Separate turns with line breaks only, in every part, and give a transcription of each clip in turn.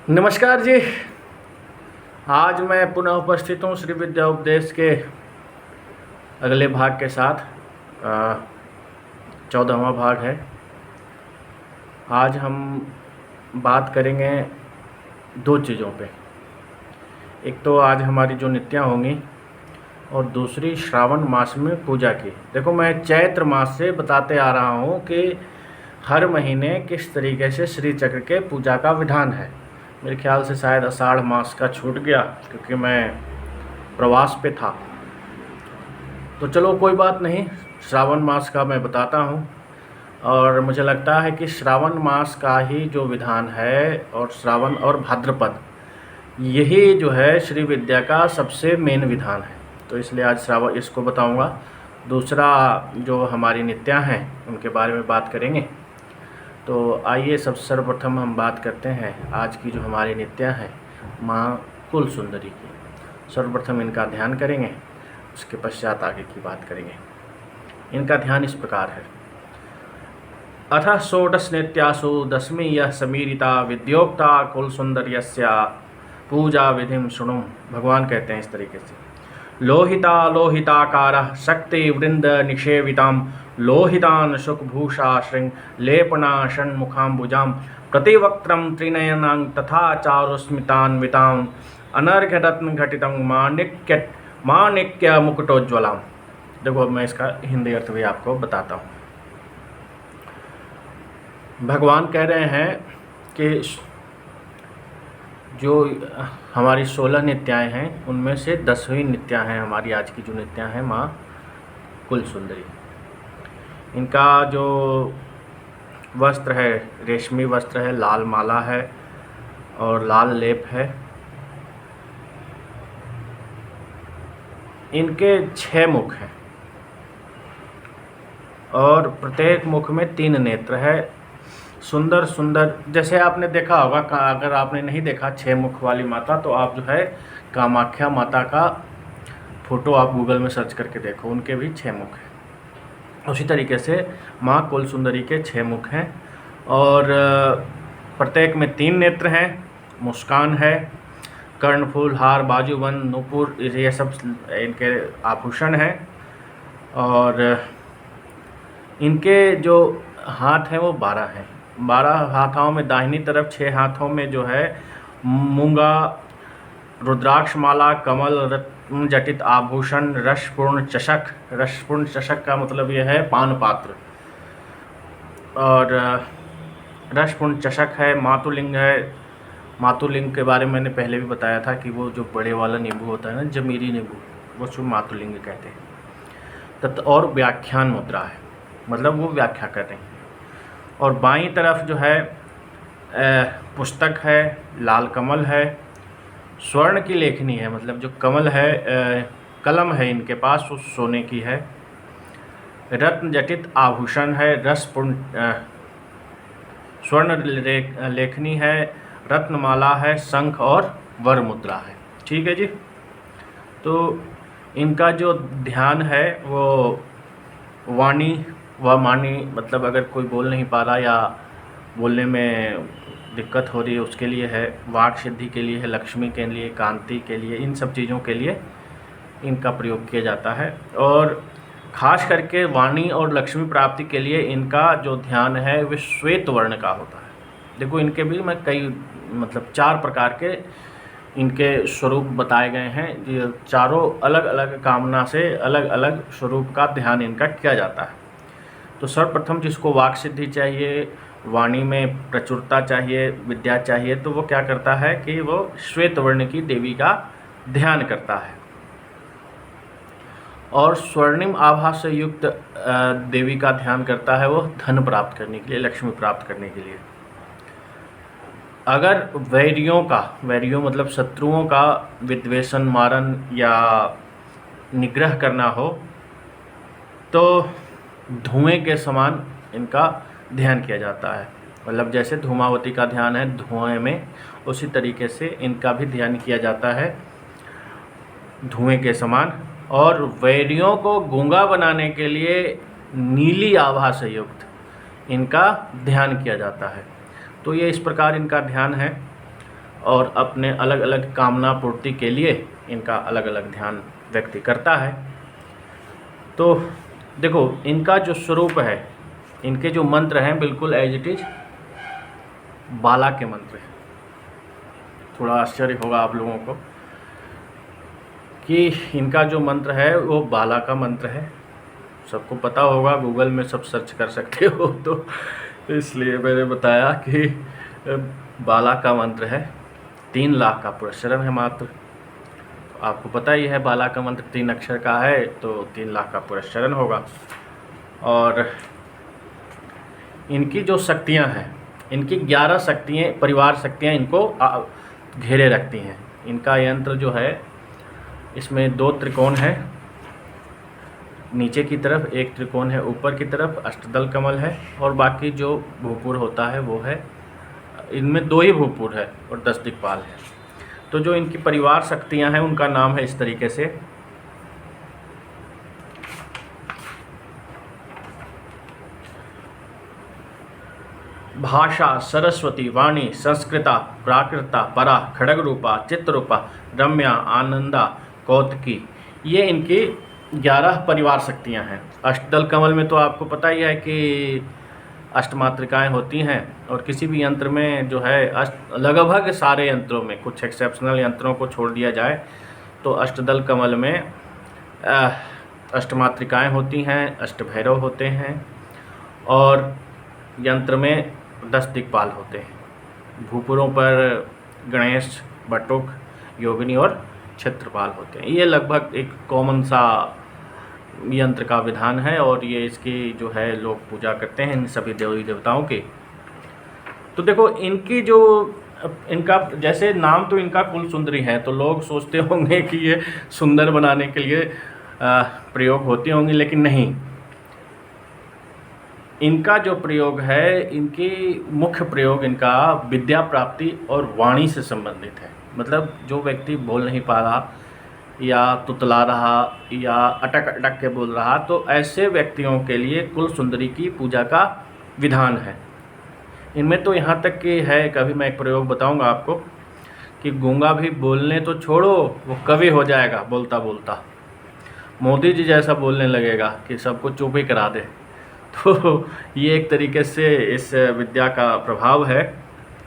नमस्कार जी। आज मैं पुनः उपस्थित हूँ श्री विद्या उपदेश के अगले भाग के साथ। 14वां भाग है। आज हम बात करेंगे दो चीज़ों पे। एक तो आज हमारी जो नित्यां होंगी और दूसरी श्रावण मास में पूजा की। देखो, मैं चैत्र मास से बताते आ रहा हूँ कि हर महीने किस तरीके से श्री चक्र के पूजा का विधान है। मेरे ख्याल से शायद आषाढ़ मास का छूट गया क्योंकि मैं प्रवास पे था। तो चलो कोई बात नहीं, श्रावण मास का मैं बताता हूँ। और मुझे लगता है कि श्रावण मास का ही जो विधान है और श्रावण और भाद्रपद, यही जो है श्री विद्या का सबसे मेन विधान है। तो इसलिए आज श्रावण इसको बताऊँगा। दूसरा जो हमारी नित्यां हैं उनके बारे में बात करेंगे। तो आइए सर्वप्रथम हम बात करते हैं आज की जो हमारी नित्यां हैं माँ कुल सुंदरी की। सर्वप्रथम इनका ध्यान करेंगे, उसके पश्चात आगे की बात करेंगे। इनका ध्यान इस प्रकार है। अथ षोडश नित्यासु दशमी यह समीरिता विद्योक्ता कुल सुंदर्यस्या पूजा विधिम शृणु। भगवान कहते हैं इस तरीके से। लोहिता लोहिताकारः शक्ति वृंद निषेविताम लोहितान शुकभूषा शृंग लेपना षण्मुखाम्बुजां प्रतिवक्त्रं त्रिनयनां तथा चारुस्मितान्वितां अनर्घरत्नघटितं माणिक्य मुकुटोज्ज्वलां। देखो, अब मैं इसका हिंदी अर्थ भी आपको बताता हूँ। भगवान कह रहे हैं कि जो हमारी 16 नित्याएँ हैं उनमें से 10वीं नित्या हैं हमारी आज की जो नित्याएँ हैं माँ कुल सुंदरी। इनका जो वस्त्र है रेशमी वस्त्र है, लाल माला है और लाल लेप है। इनके 6 मुख हैं और प्रत्येक मुख में 3 नेत्र है। सुंदर सुंदर, जैसे आपने देखा होगा, अगर आपने नहीं देखा 6 मुख वाली माता तो आप जो है कामाख्या माता का फोटो आप गूगल में सर्च करके देखो, उनके भी 6 मुख हैं। उसी तरीके से माँ कुल सुंदरी के 6 मुख हैं और प्रत्येक में 3 नेत्र हैं, मुस्कान है, कर्णफूल, हार, बाजूबंद, नूपुर, ये सब इनके आभूषण हैं। और इनके जो हाथ हैं वो 12 हैं। 12 हाथों में दाहिनी तरफ 6 हाथों में जो है मूंगा, रुद्राक्ष माला, कमल, रत्न जटित आभूषण, रसपूर्ण चषक। रसपूर्ण चषक का मतलब यह है पान पात्र। और रसपूर्ण चषक है। मातुलिंग है। मातुलिंग के बारे में मैंने पहले भी बताया था कि वो जो बड़े वाला नींबू होता है ना, जमीरी नींबू, वो उसको मातुलिंग कहते हैं। और व्याख्यान मुद्रा है, मतलब वो व्याख्या कर रहे हैं। और बाईं तरफ जो है पुस्तक है, लाल कमल है, स्वर्ण की लेखनी है, मतलब जो कमल है कलम है इनके पास वो सोने की है। रत्न जटित आभूषण है, रसपूर्ण स्वर्ण लेखनी है, रत्नमाला है, शंख और वर मुद्रा है। ठीक है जी। तो इनका जो ध्यान है वो वाणी मतलब अगर कोई बोल नहीं पा रहा या बोलने में दिक्कत हो रही है उसके लिए है, वाक सिद्धि के लिए है, लक्ष्मी के लिए, कांति के लिए, इन सब चीज़ों के लिए इनका प्रयोग किया जाता है। और ख़ास करके वाणी और लक्ष्मी प्राप्ति के लिए इनका जो ध्यान है वह श्वेत वर्ण का होता है। देखो, इनके भी मैं कई 4 प्रकार के इनके स्वरूप बताए गए हैं। ये चारों अलग अलग कामना से अलग अलग स्वरूप का ध्यान इनका किया जाता है। तो सर्वप्रथम जिसको वाक सिद्धि चाहिए, वाणी में प्रचुरता चाहिए, विद्या चाहिए, तो वो क्या करता है कि वो श्वेत वर्ण की देवी का ध्यान करता है। और स्वर्णिम आभा से युक्त देवी का ध्यान करता है वो धन प्राप्त करने के लिए, लक्ष्मी प्राप्त करने के लिए। अगर वैरियों मतलब शत्रुओं का विद्वेषण, मारन या निग्रह करना हो तो धुएं के समान इनका ध्यान किया जाता है। मतलब जैसे धूमावती का ध्यान है धुएं में, उसी तरीके से इनका भी ध्यान किया जाता है धुएं के समान। और वैरियों को गूंगा बनाने के लिए नीली आभा से युक्त इनका ध्यान किया जाता है। तो ये इस प्रकार इनका ध्यान है। और अपने अलग अलग कामना पूर्ति के लिए इनका अलग अलग ध्यान व्यक्ति करता है। तो देखो इनका जो स्वरूप है, इनके जो मंत्र हैं बिल्कुल एज इट इज बाला के मंत्र हैं। थोड़ा आश्चर्य होगा आप लोगों को कि इनका जो मंत्र है वो बाला का मंत्र है। सबको पता होगा, गूगल में सब सर्च कर सकते हो, तो इसलिए मैंने बताया कि बाला का मंत्र है। 3 लाख का पुरस्चरण है मात्र। आपको पता ही है बाला का मंत्र 3 अक्षर का है, तो 3 लाख का पुरस्चरण होगा। और इनकी जो शक्तियां हैं, इनकी 11 शक्तियाँ, परिवार शक्तियाँ इनको घेरे रखती हैं। इनका यंत्र जो है, इसमें 2 त्रिकोण है नीचे की तरफ, 1 त्रिकोण है ऊपर की तरफ, अष्टदल कमल है, और बाकी जो भूपुर होता है वो है, इनमें 2 ही भूपुर है और 10 दिक्पाल है। तो जो इनकी परिवार शक्तियां हैं उनका नाम है इस तरीके से। भाषा सरस्वती, वाणी संस्कृता, प्राकृता, परा, खड्गरूपा, चित्ररूपा, रम्या, आनंदा, कौतकी। ये इनकी 11 परिवार शक्तियां हैं। अष्टदल कमल में तो आपको पता ही है कि अष्टमात्रिकाएं होती हैं, और किसी भी यंत्र में जो है लगभग सारे यंत्रों में, कुछ एक्सेप्शनल यंत्रों को छोड़ दिया जाए तो अष्टदल कमल में अष्टमात्रिकाएं होती हैं, अष्टभैरव होते हैं, और यंत्र में 10 दिक्पाल होते हैं। भूपुरों पर गणेश, बटुक, योगिनी और क्षेत्रपाल होते हैं। ये लगभग एक कॉमन सा यंत्र का विधान है, और ये इसकी जो है लोग पूजा करते हैं इन सभी देवी देवताओं की। तो देखो इनकी जो, इनका जैसे नाम तो इनका कुल सुंदरी है, तो लोग सोचते होंगे कि ये सुंदर बनाने के लिए प्रयोग होती होंगी, लेकिन नहीं। इनका जो प्रयोग है, इनकी मुख्य प्रयोग इनका विद्या प्राप्ति और वाणी से संबंधित है। मतलब जो व्यक्ति बोल नहीं पा रहा, या तुतला रहा, या अटक अटक के बोल रहा, तो ऐसे व्यक्तियों के लिए कुल सुंदरी की पूजा का विधान है। इनमें तो यहाँ तक कि है, कभी मैं एक प्रयोग बताऊंगा आपको, कि गूंगा भी बोलने तो छोड़ो, वो कवि हो जाएगा बोलता बोलता। मोदी जी जैसा बोलने लगेगा कि सबको चुप ही करा दे। तो ये एक तरीके से इस विद्या का प्रभाव है।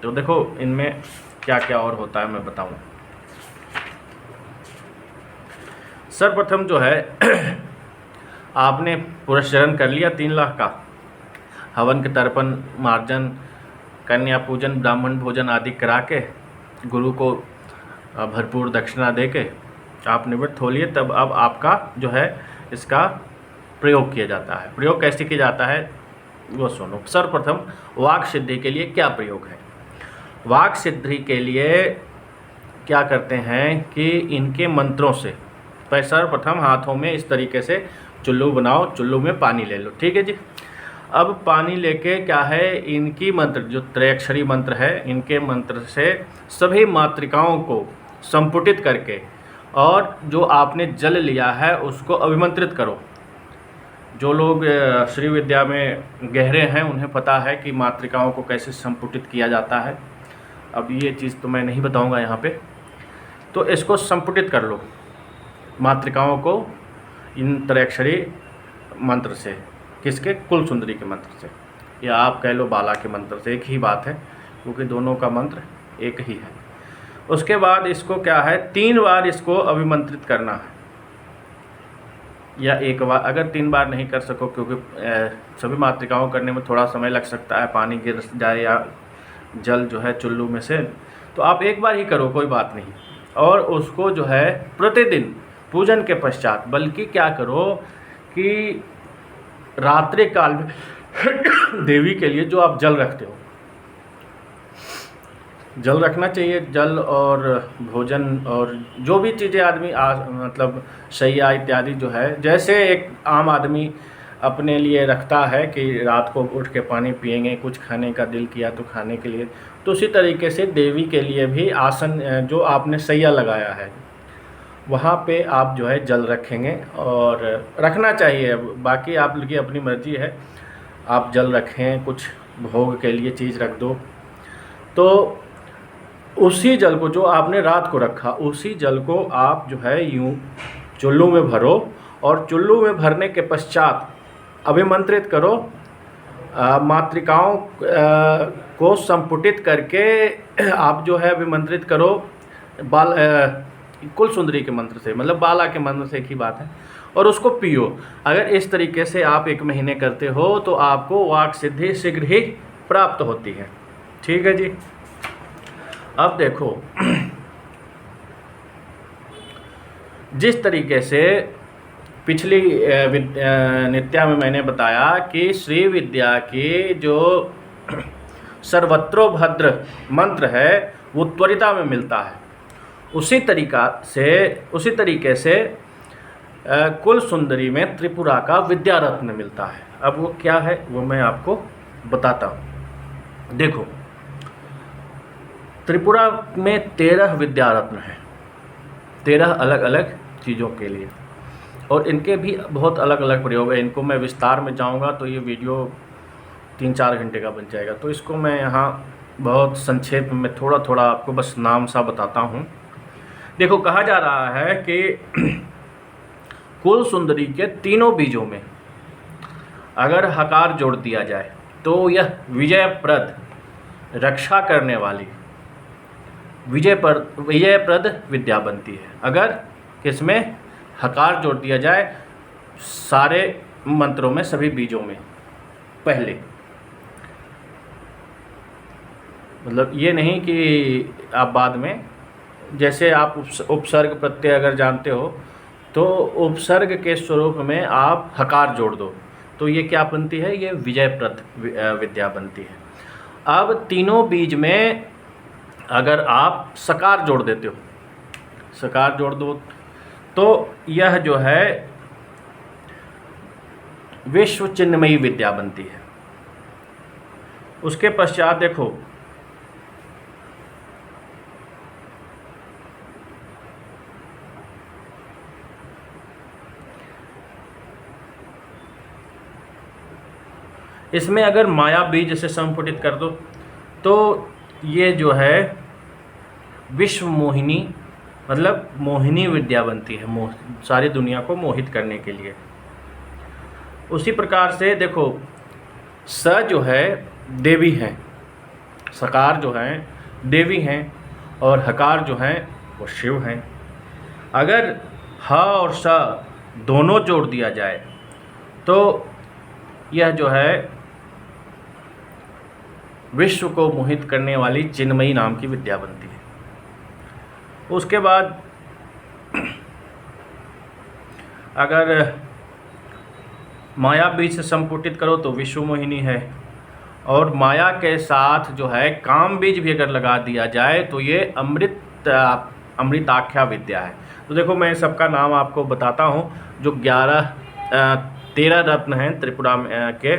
तो देखो इनमें क्या क्या और होता है मैं बताऊं। सर्वप्रथम जो है आपने पुरस्चरण कर लिया 3 लाख का, हवन के तर्पण, मार्जन, कन्या पूजन, ब्राह्मण भोजन आदि करा के, गुरु को भरपूर दक्षिणा दे के आप निवृत्त हो लिए। तब अब आपका जो है इसका प्रयोग किया जाता है। प्रयोग कैसे किया जाता है वो सुनो। सर्वप्रथम वाक सिद्धि के लिए क्या प्रयोग है। वाक सिद्धि के लिए क्या करते हैं कि इनके मंत्रों से सर्वप्रथम हाथों में इस तरीके से चुल्लू बनाओ, चुल्लू में पानी ले लो, ठीक है जी। अब पानी लेके क्या है, इनकी मंत्र जो त्रयाक्षरी मंत्र है, इनके मंत्र से सभी मातृकाओं को संपुटित करके, और जो आपने जल लिया है उसको अभिमंत्रित करो। जो लोग श्री विद्या में गहरे हैं उन्हें पता है कि मातृकाओं को कैसे संपुटित किया जाता है। अब ये चीज़ तो मैं नहीं बताऊंगा यहाँ पे। तो इसको संपुटित कर लो मातृकाओं को इन त्रयाक्षरी मंत्र से। किसके? कुल सुंदरी के मंत्र से, या आप कह लो बाला के मंत्र से। एक ही बात है, क्योंकि दोनों का मंत्र एक ही है। उसके बाद इसको क्या है, 3 बार इसको अभिमंत्रित करना है, या 1 बार। अगर 3 बार नहीं कर सको, क्योंकि सभी मातृकाओं करने में थोड़ा समय लग सकता है, पानी गिर जाए या जल जो है चुल्लू में से, तो आप 1 बार ही करो, कोई बात नहीं। और उसको जो है प्रतिदिन पूजन के पश्चात, बल्कि क्या करो कि रात्रि काल में देवी के लिए जो आप जल रखते हो, जल रखना चाहिए। जल और भोजन और जो भी चीज़ें आदमी मतलब शैया इत्यादि जो है, जैसे एक आम आदमी अपने लिए रखता है कि रात को उठ के पानी पिएंगे, कुछ खाने का दिल किया तो खाने के लिए, तो उसी तरीके से देवी के लिए भी आसन जो आपने शैया लगाया है वहाँ पे आप जो है जल रखेंगे, और रखना चाहिए। बाकी आप लोग की अपनी मर्जी है, आप जल रखें, कुछ भोग के लिए चीज़ रख दो। तो उसी जल को जो आपने रात को रखा, उसी जल को आप जो है यूँ चुल्लू में भरो, और चुल्लू में भरने के पश्चात अभिमंत्रित करो, मातृकाओं को संपुटित करके आप जो है अभिमंत्रित करो कुल सुंदरी के मंत्र से, मतलब बाला के मंत्र से, एक ही बात है, और उसको पियो। अगर इस तरीके से आप 1 महीने करते हो तो आपको वाक सिद्धि शीघ्र ही प्राप्त होती है। ठीक है जी। अब देखो, जिस तरीके से पिछली नित्या में मैंने बताया कि श्री विद्या की जो सर्वत्रोभद्र मंत्र है वो त्वरिता में मिलता है, उसी तरीके से कुल सुंदरी में त्रिपुरा का विद्या रत्न मिलता है। अब वो क्या है वो मैं आपको बताता हूँ। देखो, त्रिपुरा में 13 विद्या रत्न हैं, 13 अलग अलग चीज़ों के लिए, और इनके भी बहुत अलग अलग प्रयोग है। इनको मैं विस्तार में जाऊंगा तो ये वीडियो 3-4 घंटे का बन जाएगा, तो इसको मैं यहाँ बहुत संक्षेप में थोड़ा थोड़ा आपको बस नाम सा बताता हूँ। देखो, कहा जा रहा है कि कुल सुंदरी के तीनों बीजों में अगर हकार जोड़ दिया जाए तो यह विजयप्रद, रक्षा करने वाली, विजयप्रद विद्या बनती है। अगर किसमें हकार जोड़ दिया जाए सारे मंत्रों में, सभी बीजों में पहले, मतलब ये नहीं कि आप बाद में, जैसे आप उपसर्ग प्रत्यय अगर जानते हो तो उपसर्ग के स्वरूप में आप हकार जोड़ दो तो ये क्या बनती है, ये विजयप्रद विद्या बनती है। अब तीनों बीज में अगर आप सकार जोड़ देते हो, सकार जोड़ दो तो यह जो है विश्व चिन्मयी विद्या बनती है। उसके पश्चात देखो, इसमें अगर माया बीज से संपुटित कर दो तो ये जो है विश्व मोहिनी, मतलब मोहिनी विद्या बनती है, सारी दुनिया को मोहित करने के लिए। उसी प्रकार से देखो, स जो है देवी हैं, सकार जो हैं देवी हैं, और हकार जो हैं वो शिव हैं। अगर ह और स दोनों जोड़ दिया जाए तो यह जो है विश्व को मोहित करने वाली चिन्मयी नाम की विद्या बनती है। उसके बाद अगर माया बीज से संपुटित करो तो विश्व मोहिनी है, और माया के साथ जो है काम बीज भी अगर लगा दिया जाए तो ये अमृताख्या विद्या है। तो देखो, मैं सबका नाम आपको बताता हूँ। जो 13 रत्न हैं त्रिपुरा के,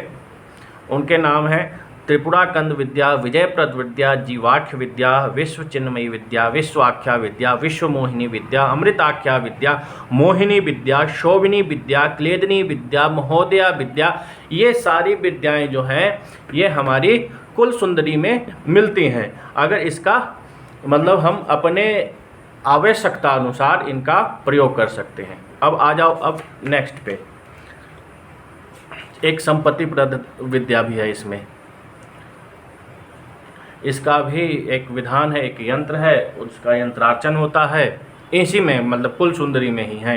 उनके नाम हैं त्रिपुरा कंद विद्या, विजयप्रद विद्या, जीवाख्य विद्या, विश्व चिन्मयी विद्या, विश्वाख्या विद्या, विश्व मोहिनी विद्या, अमृताख्या विद्या, मोहिनी विद्या, शोभिनी विद्या, क्लेदनी विद्या, महोदया विद्या। ये सारी विद्याएं जो हैं ये हमारी कुल सुंदरी में मिलती हैं। अगर इसका मतलब हम अपने आवश्यकता अनुसार इनका प्रयोग कर सकते हैं। अब आ जाओ अब नेक्स्ट पे, एक संपत्तिप्रद विद्या भी है इसमें। इसका भी एक विधान है, एक यंत्र है, उसका यंत्रार्चन होता है इसी में, मतलब कुल सुंदरी में ही हैं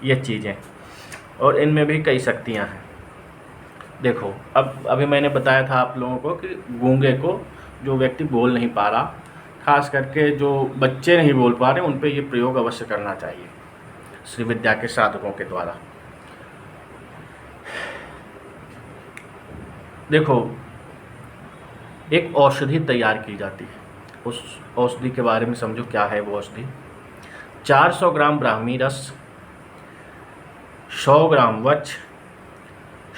ये चीज़ें, और इनमें भी कई शक्तियां हैं। देखो, अब अभी मैंने बताया था आप लोगों को कि गूंगे को, जो व्यक्ति बोल नहीं पा रहा, खास करके जो बच्चे नहीं बोल पा रहे, उन पे ये प्रयोग अवश्य करना चाहिए श्री विद्या के साधकों के द्वारा। देखो, एक औषधि तैयार की जाती है, उस औषधि के बारे में समझो क्या है वो औषधि। 400 ग्राम ब्राह्मी रस, 100 ग्राम वच,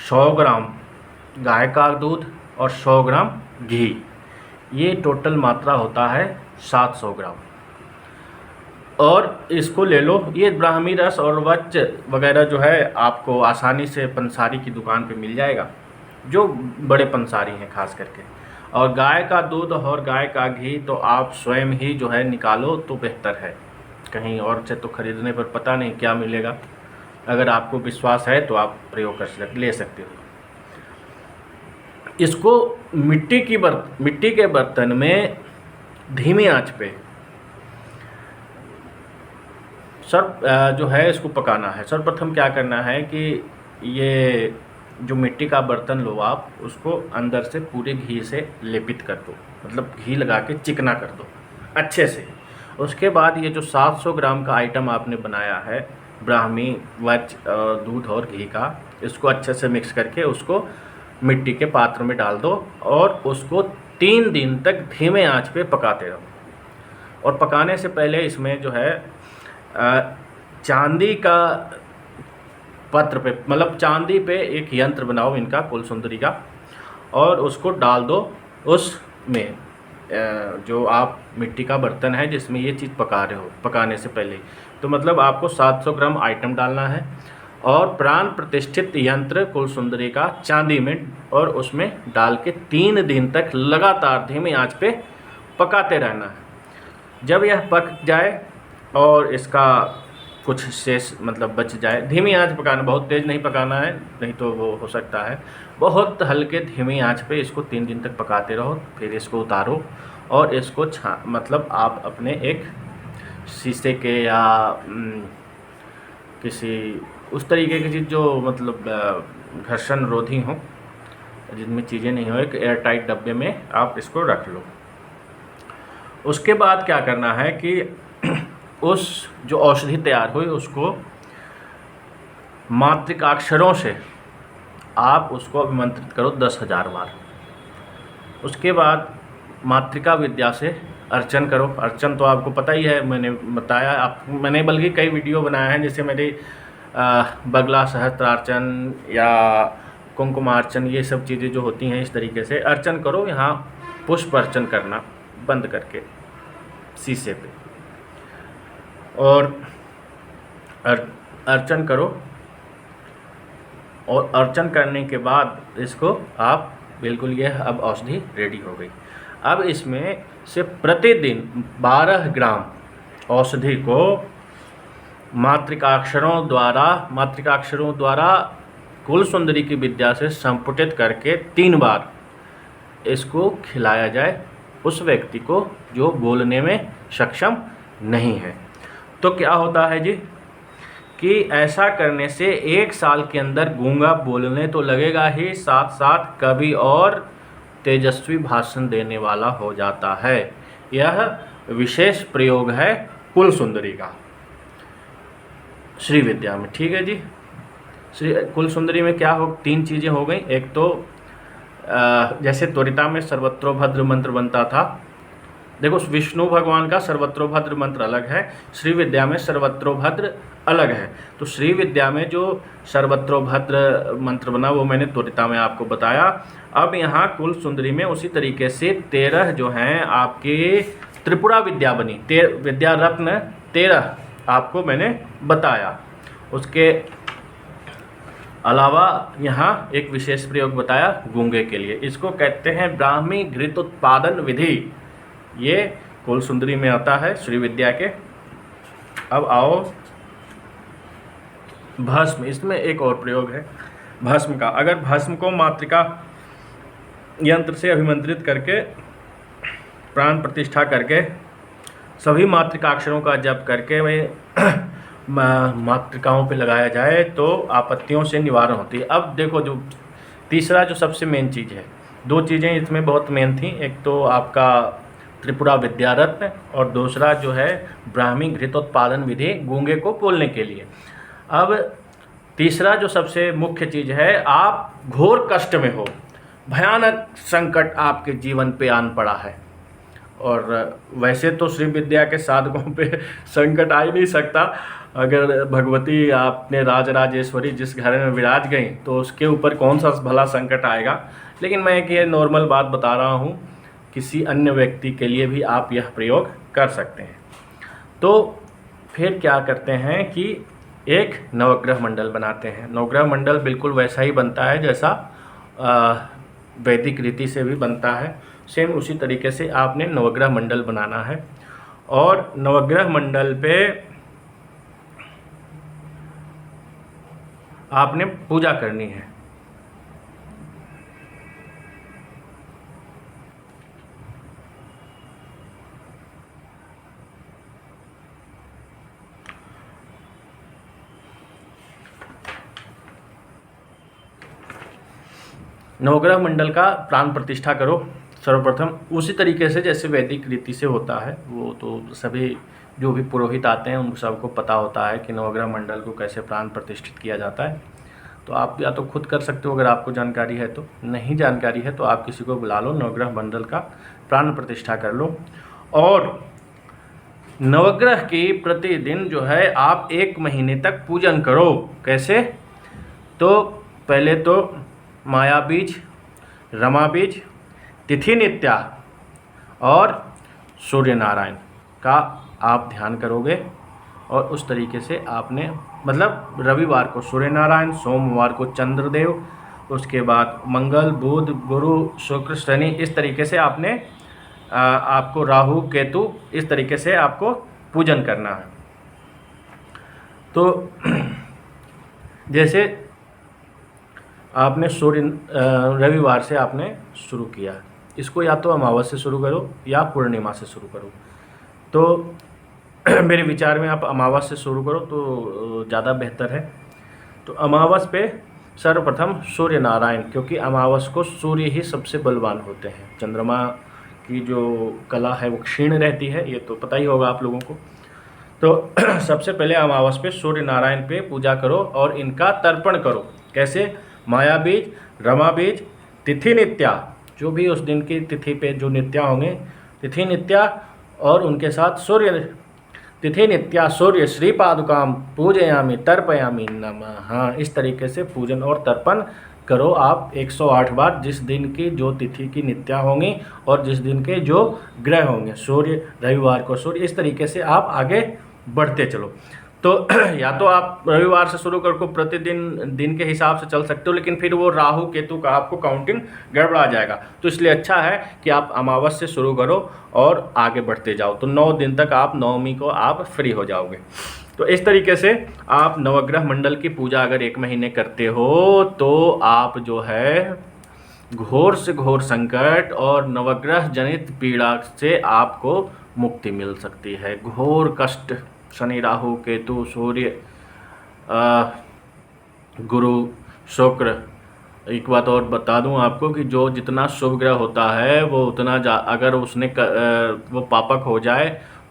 100 ग्राम गाय का दूध और 100 ग्राम घी, ये टोटल मात्रा होता है 700 ग्राम। और इसको ले लो, ये ब्राह्मी रस और वच वगैरह जो है आपको आसानी से पंसारी की दुकान पे मिल जाएगा, जो बड़े पंसारी हैं खास करके। और गाय का दूध और गाय का घी तो आप स्वयं ही जो है निकालो तो बेहतर है, कहीं और से तो खरीदने पर पता नहीं क्या मिलेगा। अगर आपको विश्वास है तो आप प्रयोग ले सकते हो। इसको मिट्टी के बर्तन में धीमी आंच पे जो है इसको पकाना है। सर्वप्रथम क्या करना है कि ये जो मिट्टी का बर्तन लो आप, उसको अंदर से पूरे घी से लेपित कर दो, मतलब घी लगा के चिकना कर दो अच्छे से। उसके बाद ये जो 700 ग्राम का आइटम आपने बनाया है ब्राह्मी वच दूध और घी का, इसको अच्छे से मिक्स करके उसको मिट्टी के पात्र में डाल दो और उसको 3 दिन तक धीमे आंच पे पकाते रहो। और पकाने से पहले इसमें जो है चांदी का पत्र पे, मतलब चांदी पे एक यंत्र बनाओ इनका कुलसुंदरी का, और उसको डाल दो उसमें जो आप मिट्टी का बर्तन है जिसमें ये चीज़ पका रहे हो पकाने से पहले। तो मतलब आपको 700 ग्राम आइटम डालना है और प्राण प्रतिष्ठित यंत्र कुलसुंदरी का चांदी में, और उसमें डाल के 3 दिन तक लगातार धीमी आंच पे पकाते रहना है। जब यह पक जाए और इसका कुछ शेष मतलब बच जाए, धीमी आंच पकाना, बहुत तेज़ नहीं पकाना है, नहीं तो वो हो सकता है। बहुत हल्के धीमी आंच पे इसको 3 दिन तक पकाते रहो, फिर इसको उतारो और इसको मतलब आप अपने एक शीशे के या किसी उस तरीके की चीज़ जो मतलब घर्षण रोधी हो, जिनमें चीज़ें नहीं हो, एक एयर टाइट डब्बे में आप इसको रख लो। उसके बाद क्या करना है कि उस जो औषधि तैयार हुई उसको मातृकाक्षरों से आप उसको अभिमंत्रित करो 10,000 बार। उसके बाद मातृका विद्या से अर्चन करो। अर्चन तो आपको पता ही है, मैंने बताया मैंने बल्कि कई वीडियो बनाए हैं, जैसे मेरी बगला सहस्त्रार्चन या कुंकुमार्चन, ये सब चीज़ें जो होती हैं इस तरीके से अर्चन करो। यहाँ पुष्प अर्चन करना बंद करके शीशे पे, और अर्चन करो। और अर्चन करने के बाद इसको आप बिल्कुल, ये अब औषधि रेडी हो गई। अब इसमें से प्रतिदिन 12 ग्राम औषधि को मातृकाक्षरों द्वारा कुलसुंदरी की विद्या से संपुटित करके 3 बार इसको खिलाया जाए उस व्यक्ति को जो बोलने में सक्षम नहीं है। तो क्या होता है जी कि ऐसा करने से 1 साल के अंदर गूंगा बोलने तो लगेगा ही, साथ साथ कवि और तेजस्वी भाषण देने वाला हो जाता है। यह विशेष प्रयोग है कुलसुंदरी का श्री विद्या में। ठीक है जी। श्री कुलसुंदरी में क्या हो, 3 चीज़ें हो गई। एक तो जैसे त्वरिता में सर्वत्रोभद्र मंत्र बनता था, देखो विष्णु भगवान का सर्वत्रोभद्र मंत्र अलग है, श्री विद्या में सर्वत्रोभद्र अलग है। तो श्री विद्या में जो सर्वत्रोभद्र मंत्र बना वो मैंने त्वरिता में आपको बताया। अब यहाँ कुलसुंदरी में उसी तरीके से 13 जो हैं आपकी त्रिपुरा विद्या बनी, विद्या रत्न 13 आपको मैंने बताया। उसके अलावा यहाँ एक विशेष प्रयोग बताया गूंगे के लिए, इसको कहते हैं ब्राह्मी घृत उत्पादन विधि। ये कुलसुंदरी में आता है श्री विद्या के। अब आओ भस्म, इसमें एक और प्रयोग है भस्म का। अगर भस्म को मातृका यंत्र से अभिमंत्रित करके प्राण प्रतिष्ठा करके सभी मातृकाक्षरों का जप करके वे मातृकाओं पे लगाया जाए तो आपत्तियों से निवारण होती है। अब देखो जो तीसरा जो सबसे मेन चीज़ है, 2 चीज़ें इसमें बहुत मेन थी, एक तो आपका त्रिपुरा विद्या रत्न और दूसरा जो है ब्राह्मी घृतोत्पादन विधि गूंगे को बोलने के लिए। अब तीसरा जो सबसे मुख्य चीज़ है, आप घोर कष्ट में हो, भयानक संकट आपके जीवन पे आन पड़ा है, और वैसे तो श्री विद्या के साधकों पे संकट आ ही नहीं सकता। अगर भगवती आपने राजराजेश्वरी जिस घर में विराज गई तो उसके ऊपर कौन सा भला संकट आएगा। लेकिन मैं एक ये नॉर्मल बात बता रहा हूँ, किसी अन्य व्यक्ति के लिए भी आप यह प्रयोग कर सकते हैं। तो फिर क्या करते हैं कि एक नवग्रह मंडल बनाते हैं। नवग्रह मंडल बिल्कुल वैसा ही बनता है जैसा वैदिक रीति से भी बनता है। सेम उसी तरीके से आपने नवग्रह मंडल बनाना है और नवग्रह मंडल पे आपने पूजा करनी है। नवग्रह मंडल का प्राण प्रतिष्ठा करो सर्वप्रथम उसी तरीके से जैसे वैदिक रीति से होता है। वो तो सभी जो भी पुरोहित आते हैं उन सबको पता होता है कि नवग्रह मंडल को कैसे प्राण प्रतिष्ठित किया जाता है। तो आप या तो खुद कर सकते हो अगर आपको जानकारी है तो, नहीं जानकारी है तो आप किसी को बुला लो, नवग्रह मंडल का प्राण प्रतिष्ठा कर लो। और नवग्रह की प्रतिदिन जो है आप 1 महीने तक पूजन करो। कैसे? तो पहले तो माया बीज, रमा बीज, तिथि नित्या और सूर्य नारायण का आप ध्यान करोगे और उस तरीके से आपने मतलब रविवार को सूर्य नारायण, सोमवार को चंद्रदेव, उसके बाद मंगल, बुध, गुरु, शुक्र, शनि, इस तरीके से आपने आपको राहु, केतु, इस तरीके से आपको पूजन करना है। तो जैसे आपने रविवार से आपने शुरू किया, इसको या तो अमावस से शुरू करो या पूर्णिमा से शुरू करो। तो मेरे विचार में आप अमावस से शुरू करो तो ज़्यादा बेहतर है। तो अमावस पे सर्वप्रथम सूर्य नारायण, क्योंकि अमावस को सूर्य ही सबसे बलवान होते हैं। चंद्रमा की जो कला है वो क्षीण रहती है, ये तो पता ही होगा आप लोगों को। तो सबसे पहले अमावस पे सूर्य नारायण पे पूजा करो और इनका तर्पण करो। कैसे? माया बीज, रमा बीज, तिथि नित्या, जो भी उस दिन की तिथि पे जो नित्या होंगे, तिथि नित्या और उनके साथ सूर्य, तिथि नित्या सूर्य श्री पादुकाम पूजयामि तर्पयामि नमः। हाँ, इस तरीके से पूजन और तर्पण करो आप 108 बार, जिस दिन की जो तिथि की नित्या होंगी और जिस दिन के जो ग्रह होंगे, सूर्य, रविवार को सूर्य, इस तरीके से आप आगे बढ़ते चलो। तो या तो आप रविवार से शुरू करके प्रतिदिन दिन के हिसाब से चल सकते हो, लेकिन फिर वो राहु केतु का आपको काउंटिंग गड़बड़ा जाएगा। तो इसलिए अच्छा है कि आप अमावस से शुरू करो और आगे बढ़ते जाओ। तो 9 दिन तक आप नवमी को आप फ्री हो जाओगे। तो इस तरीके से आप नवग्रह मंडल की पूजा अगर 1 महीने करते हो तो आप जो है घोर से घोर संकट और नवग्रह जनित पीड़ा से आपको मुक्ति मिल सकती है। घोर कष्ट, शनि, राहु, केतु, सूर्य, गुरु, शुक्र। एक बात और बता दूं आपको कि जो जितना शुभ ग्रह होता है वो उतना अगर उसने वो पापक हो जाए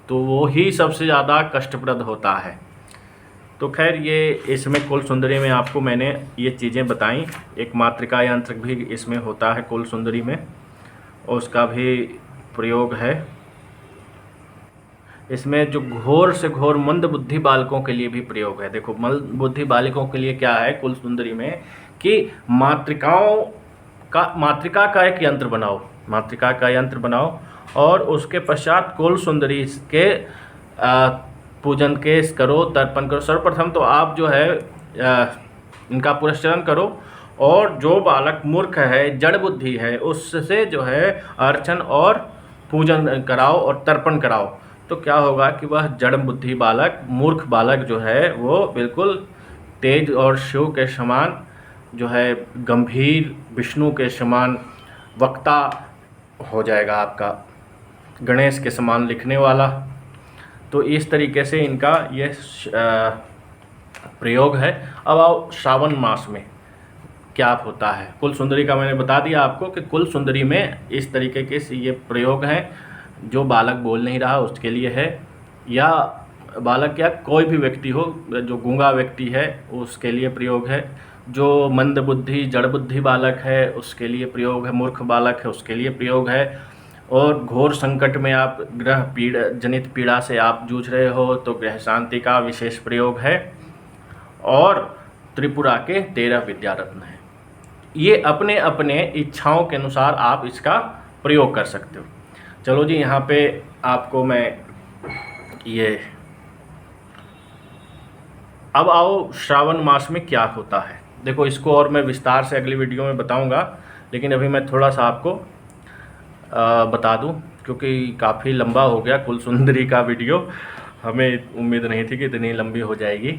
तो वो ही सबसे ज़्यादा कष्टप्रद होता है। तो खैर ये इसमें कुल सुंदरी में आपको मैंने ये चीज़ें बताई। एक मातृका यंत्र भी इसमें होता है कुल सुंदरी में, और उसका भी प्रयोग है। इसमें जो घोर से घोर मंद बुद्धि बालकों के लिए भी प्रयोग है। देखो, मंद बुद्धि बालकों के लिए क्या है कुल सुंदरी में कि मातृका का एक यंत्र बनाओ, मातृका का यंत्र बनाओ और उसके पश्चात कुल सुंदरी के पूजन के करो, तर्पण करो। सर्वप्रथम तो आप जो है इनका पुरस्चरण करो और जो बालक मूर्ख है, जड़ बुद्धि है, उससे जो है अर्चन और पूजन कराओ और तर्पण कराओ। तो क्या होगा कि वह जड़ बुद्धि बालक, मूर्ख बालक जो है वो बिल्कुल तेज और शिव के समान जो है गंभीर, विष्णु के समान वक्ता हो जाएगा, आपका गणेश के समान लिखने वाला। तो इस तरीके से इनका ये प्रयोग है। अब आओ श्रावण मास में क्या होता है। कुल सुंदरी का मैंने बता दिया आपको कि कुल सुंदरी में इस तरीके के ये प्रयोग हैं। जो बालक बोल नहीं रहा उसके लिए है, या बालक या कोई भी व्यक्ति हो, जो गूंगा व्यक्ति है उसके लिए प्रयोग है, जो मंद बुद्धि जड़ बुद्धि बालक है उसके लिए प्रयोग है, मूर्ख बालक है उसके लिए प्रयोग है, और घोर संकट में आप ग्रह पीड़ा जनित पीड़ा से आप जूझ रहे हो तो ग्रह शांति का विशेष प्रयोग है, और त्रिपुरा के 13 विद्या रत्न है। ये अपने अपने इच्छाओं के अनुसार आप इसका प्रयोग कर सकते हो। चलो जी, यहाँ पे आपको मैं ये अब आओ श्रावण मास में क्या होता है। देखो, इसको और मैं विस्तार से अगली वीडियो में बताऊंगा, लेकिन अभी मैं थोड़ा सा आपको बता दूं, क्योंकि काफ़ी लंबा हो गया कुल सुंदरी का वीडियो, हमें उम्मीद नहीं थी कि इतनी लंबी हो जाएगी।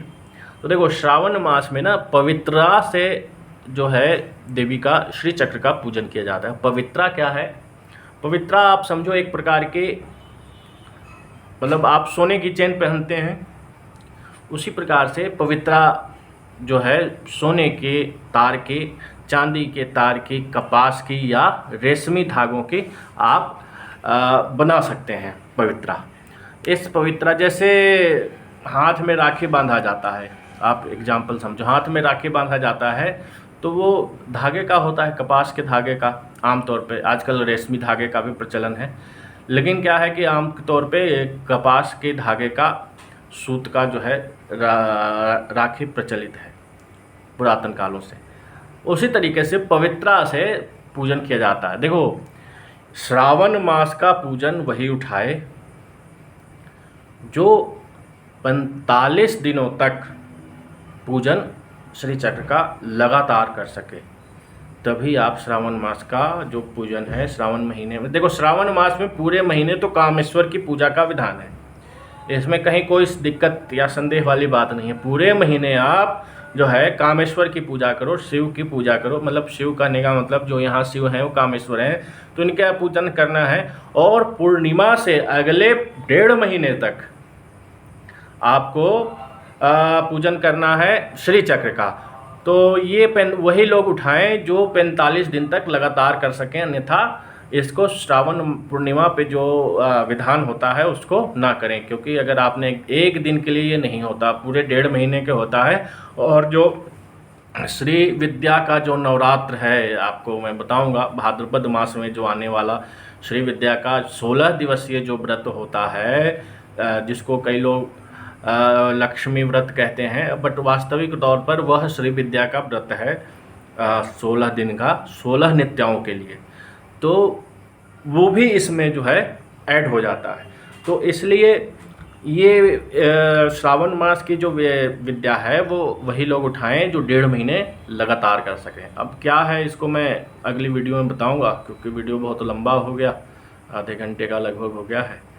तो देखो, श्रावण मास में ना पवित्रा से जो है देवी का श्री चक्र का पूजन किया जाता है। पवित्रा क्या है? पवित्रा आप समझो एक प्रकार के, मतलब आप सोने की चेन पहनते हैं, उसी प्रकार से पवित्रा जो है सोने के तार के, चांदी के तार की, कपास की या रेशमी धागों की आप बना सकते हैं पवित्रा। इस पवित्रा जैसे हाथ में राखी बांधा जाता है, आप एग्जाम्पल समझो, हाथ में राखी बांधा जाता है तो वो धागे का होता है, कपास के धागे का। आमतौर पे आजकल रेशमी धागे का भी प्रचलन है, लेकिन क्या है कि आम तौर पे कपास के धागे का, सूत का जो है राखी प्रचलित है पुरातन कालों से। उसी तरीके से पवित्रा से पूजन किया जाता है। देखो, श्रावण मास का पूजन वही उठाए जो 45 दिनों तक पूजन श्री चक्र का लगातार कर सके, तभी आप श्रावण मास का जो पूजन है श्रावण महीने में, देखो श्रावण मास में पूरे महीने तो कामेश्वर की पूजा का विधान है, इसमें कहीं कोई दिक्कत या संदेह वाली बात नहीं है। पूरे महीने आप जो है कामेश्वर की पूजा करो, शिव की पूजा करो, मतलब शिव कहने का मतलब जो यहाँ शिव हैं वो कामेश्वर हैं, तो इनका पूजन करना है। और पूर्णिमा से अगले 1.5 महीने तक आपको पूजन करना है श्री चक्र का। तो ये वही लोग उठाएं जो 45 दिन तक लगातार कर सकें, अन्यथा इसको श्रावण पूर्णिमा पे जो विधान होता है उसको ना करें, क्योंकि अगर आपने एक दिन के लिए ये नहीं होता, पूरे 1.5 महीने के होता है। और जो श्री विद्या का जो नवरात्र है, आपको मैं बताऊंगा भाद्रपद मास में जो आने वाला श्री विद्या का 16 दिवसीय जो व्रत होता है, जिसको कई लोग लक्ष्मी व्रत कहते हैं, बट वास्तविक तौर पर वह श्री विद्या का व्रत है 16 दिन का, 16 नित्याओं के लिए, तो वो भी इसमें जो है ऐड हो जाता है। तो इसलिए ये श्रावण मास की जो विद्या है वो वही लोग उठाएं जो 1.5 महीने लगातार कर सकें। अब क्या है इसको मैं अगली वीडियो में बताऊंगा, क्योंकि वीडियो बहुत लंबा हो गया, आधे घंटे का लगभग हो गया है।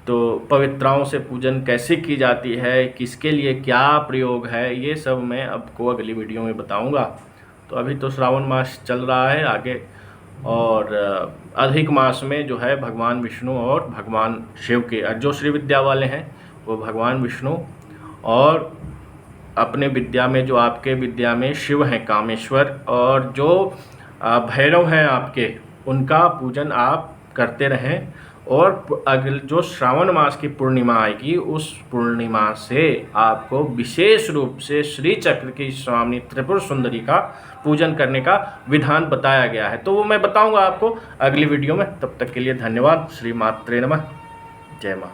तो पवित्राओं से पूजन कैसे की जाती है, किसके लिए क्या प्रयोग है, ये सब मैं आपको अगली वीडियो में बताऊंगा। तो अभी तो श्रावण मास चल रहा है आगे, और अधिक मास में जो है भगवान विष्णु और भगवान शिव के, जो श्री विद्या वाले हैं वो भगवान विष्णु, और अपने विद्या में जो आपके विद्या में शिव हैं कामेश्वर, और जो भैरव हैं आपके, उनका पूजन आप करते रहें। और अगले जो श्रावण मास की पूर्णिमा आएगी, उस पूर्णिमा से आपको विशेष रूप से श्री चक्र की स्वामी त्रिपुर सुंदरी का पूजन करने का विधान बताया गया है। तो वो मैं बताऊंगा आपको अगली वीडियो में। तब तक के लिए धन्यवाद। श्री मात्रे नमः। जय मां।